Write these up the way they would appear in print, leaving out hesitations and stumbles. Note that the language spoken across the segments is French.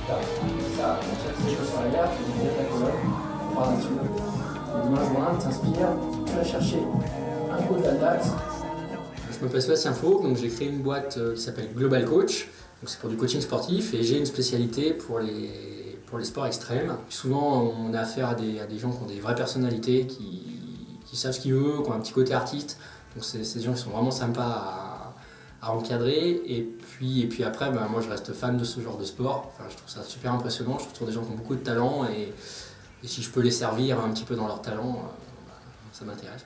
Ça, tu choses sur la gare, tu viens ta colonne, tu prends un petit peu. Les mains jointes, t'inspires, tu vas chercher un coup de la date. Je m'appelle Sébastien Faux, donc j'ai créé une boîte qui s'appelle Global Coach. C'est pour du coaching sportif et j'ai une spécialité pour les sports extrêmes. Souvent, on a affaire à des gens qui ont des vraies personnalités, qui savent ce qu'ils veulent, qui ont un petit côté artiste. Donc c'est des gens qui sont vraiment sympas à encadrer. Et puis après, moi je reste fan de ce genre de sport. Enfin, je trouve ça super impressionnant. Je trouve des gens qui ont beaucoup de talent et si je peux les servir un petit peu dans leur talent, ça m'intéresse.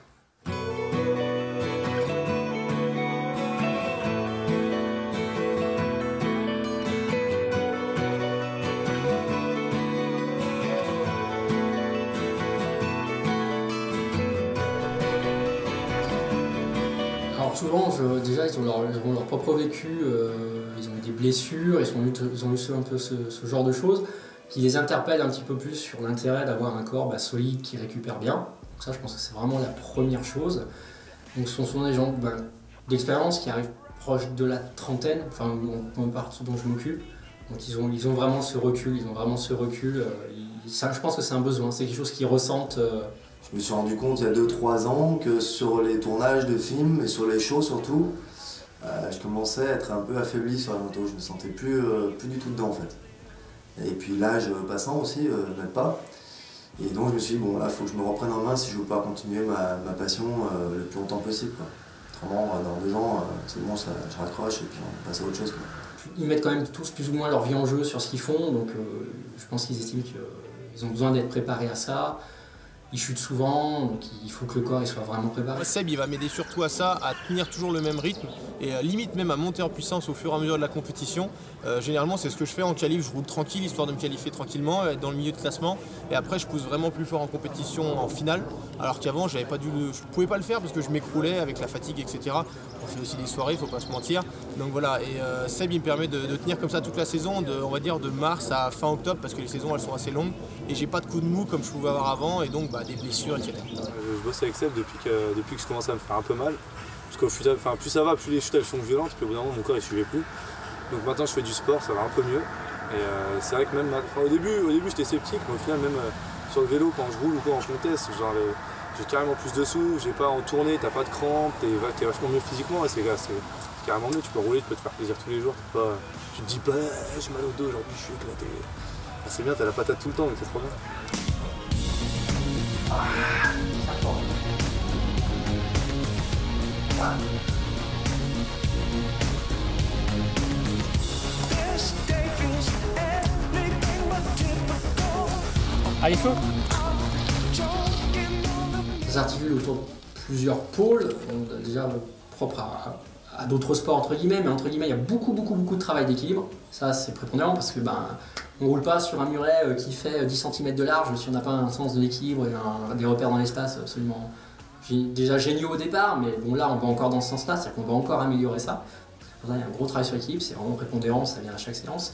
Alors souvent, déjà, ils ont leur propre vécu, ils ont eu des blessures, ils ont eu un peu ce genre de choses qui les interpellent un petit peu plus sur l'intérêt d'avoir un corps solide qui récupère bien. Donc ça, je pense que c'est vraiment la première chose. Donc ce sont souvent des gens d'expérience qui arrivent proches de la trentaine, enfin dans la partie dont je m'occupe. Donc ils ont vraiment ce recul, je pense que c'est un besoin, c'est quelque chose qu'ils ressentent. Je me suis rendu compte il y a 2-3 ans que sur les tournages de films et sur les shows surtout, je commençais à être un peu affaibli sur la moto, je me sentais plus du tout dedans en fait. Et puis l'âge passant aussi n'aide pas. Et donc je me suis dit, bon là, il faut que je me reprenne en main si je veux pas continuer ma passion le plus longtemps possible, quoi. Autrement, dans 2 ans, c'est bon, je raccroche et puis on passe à autre chose, quoi. Ils mettent quand même tous plus ou moins leur vie en jeu sur ce qu'ils font, donc je pense qu'ils estiment qu'ils ont besoin d'être préparés à ça. Ils chutent souvent, donc il faut que le corps soit vraiment préparé. Seb, il va m'aider surtout à ça, à tenir toujours le même rythme et limite même à monter en puissance au fur et à mesure de la compétition. Généralement, c'est ce que je fais en qualif, je roule tranquille, histoire de me qualifier tranquillement, être dans le milieu de classement. Et après, je pousse vraiment plus fort en compétition en finale, alors qu'avant, je pouvais pas le faire parce que je m'écroulais avec la fatigue, etc. On fait aussi des soirées, il faut pas se mentir. Donc voilà, et Seb, il me permet de tenir comme ça toute la saison, on va dire de mars à fin octobre, parce que les saisons, elles sont assez longues. Et j'ai pas de coups de mou comme je pouvais avoir avant, et donc des blessures, etc. Je bosse avec Seb depuis que je commence à me faire un peu mal. Parce que plus ça va, plus les chutes elles sont violentes, puis au bout d'un moment mon corps il suivait plus. Donc maintenant je fais du sport, ça va un peu mieux. Et c'est vrai que même au début j'étais sceptique, mais au final même sur le vélo quand je roule ou quoi en contest, j'ai carrément plus de sous, j'ai pas en tournée, t'as pas de crampes, t'es vachement mieux physiquement, et c'est carrément mieux, tu peux rouler, tu peux te faire plaisir tous les jours, tu te dis pas j'ai mal au dos aujourd'hui, je suis éclaté. C'est bien, t'as la patate tout le temps, donc c'est trop bien. Allez, chaud. Ça s'articule autour de plusieurs pôles, déjà propres à d'autres sports entre guillemets, mais entre guillemets il y a beaucoup de travail d'équilibre. Ça c'est prépondérant parce que on roule pas sur un muret qui fait 10 cm de large si on n'a pas un sens de l'équilibre et des repères dans l'espace absolument déjà géniaux au départ, mais bon là on va encore dans ce sens-là, c'est-à-dire qu'on va encore améliorer ça. Pour ça il y a un gros travail sur l'équilibre, c'est vraiment prépondérant, ça vient à chaque séance.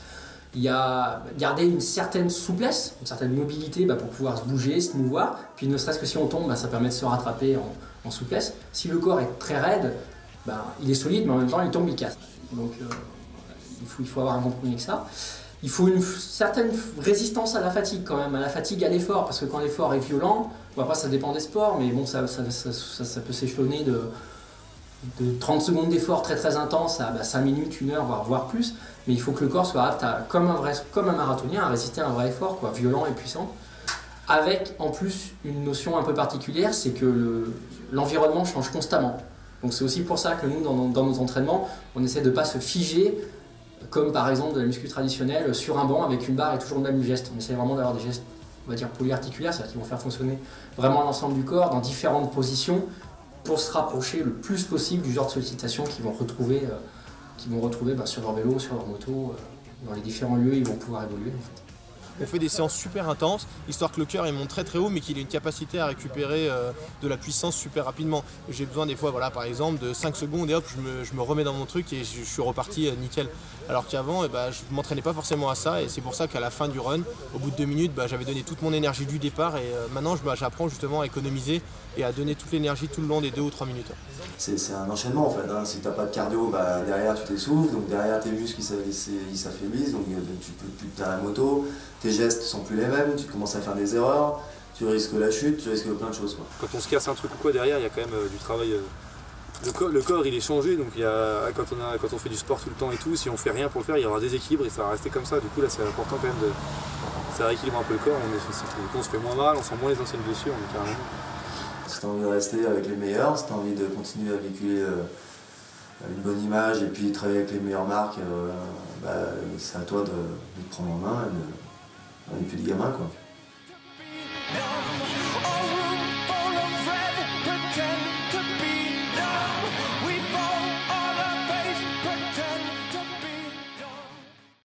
Il y a garder une certaine souplesse, une certaine mobilité pour pouvoir se bouger, se mouvoir, puis ne serait-ce que si on tombe, ça permet de se rattraper en souplesse. Si le corps est très raide, il est solide, mais en même temps il tombe, il casse. Donc il faut avoir un compromis avec ça. Il faut une certaine résistance à la fatigue quand même, à la fatigue, à l'effort, parce que quand l'effort est violent, après ça dépend des sports, mais bon ça peut s'échelonner de 30 secondes d'effort très intense à 5 minutes, 1 heure, voire plus, mais il faut que le corps soit apte comme un marathonien à résister à un vrai effort, violent et puissant, avec en plus une notion un peu particulière, c'est que l'environnement change constamment. Donc c'est aussi pour ça que nous, dans nos entraînements, on essaie de ne pas se figer, comme par exemple de la muscu traditionnelle, sur un banc avec une barre et toujours le même geste. On essaie vraiment d'avoir des gestes, on va dire, polyarticulaires, c'est-à-dire qui vont faire fonctionner vraiment l'ensemble du corps dans différentes positions pour se rapprocher le plus possible du genre de sollicitation qu'ils vont retrouver, sur leur vélo, sur leur moto, dans les différents lieux où ils vont pouvoir évoluer en fait. on fait des séances super intenses, histoire que le cœur il monte très très haut, mais qu'il ait une capacité à récupérer de la puissance super rapidement. J'ai besoin des fois, voilà, par exemple, de 5 secondes et hop, je me remets dans mon truc et je suis reparti nickel. Alors qu'avant, je ne m'entraînais pas forcément à ça, et c'est pour ça qu'à la fin du run, au bout de 2 minutes, j'avais donné toute mon énergie du départ, et maintenant j'apprends justement à économiser et à donner toute l'énergie tout le long des 2 ou 3 minutes. C'est un enchaînement en fait, hein. Si t'as pas de cardio, derrière tu t'essouffles, donc derrière tes muscles ils s'affaiblissent, donc tu peux plus tenir la moto, tes gestes sont plus les mêmes, tu commences à faire des erreurs, tu risques la chute, tu risques plein de choses, quoi. Quand on se casse un truc ou quoi derrière, il y a quand même du travail. Le corps il est changé, donc quand on fait du sport tout le temps et tout, si on fait rien pour le faire, il y aura un déséquilibre et ça va rester comme ça. Du coup là c'est important quand même ça rééquilibre un peu le corps, on se fait moins mal, on sent moins les anciennes blessures, on est carrément. Si tu as envie de rester avec les meilleurs, si tu as envie de continuer à véhiculer une bonne image et puis travailler avec les meilleures marques, c'est à toi de te prendre en main et de plus de gamin, quoi.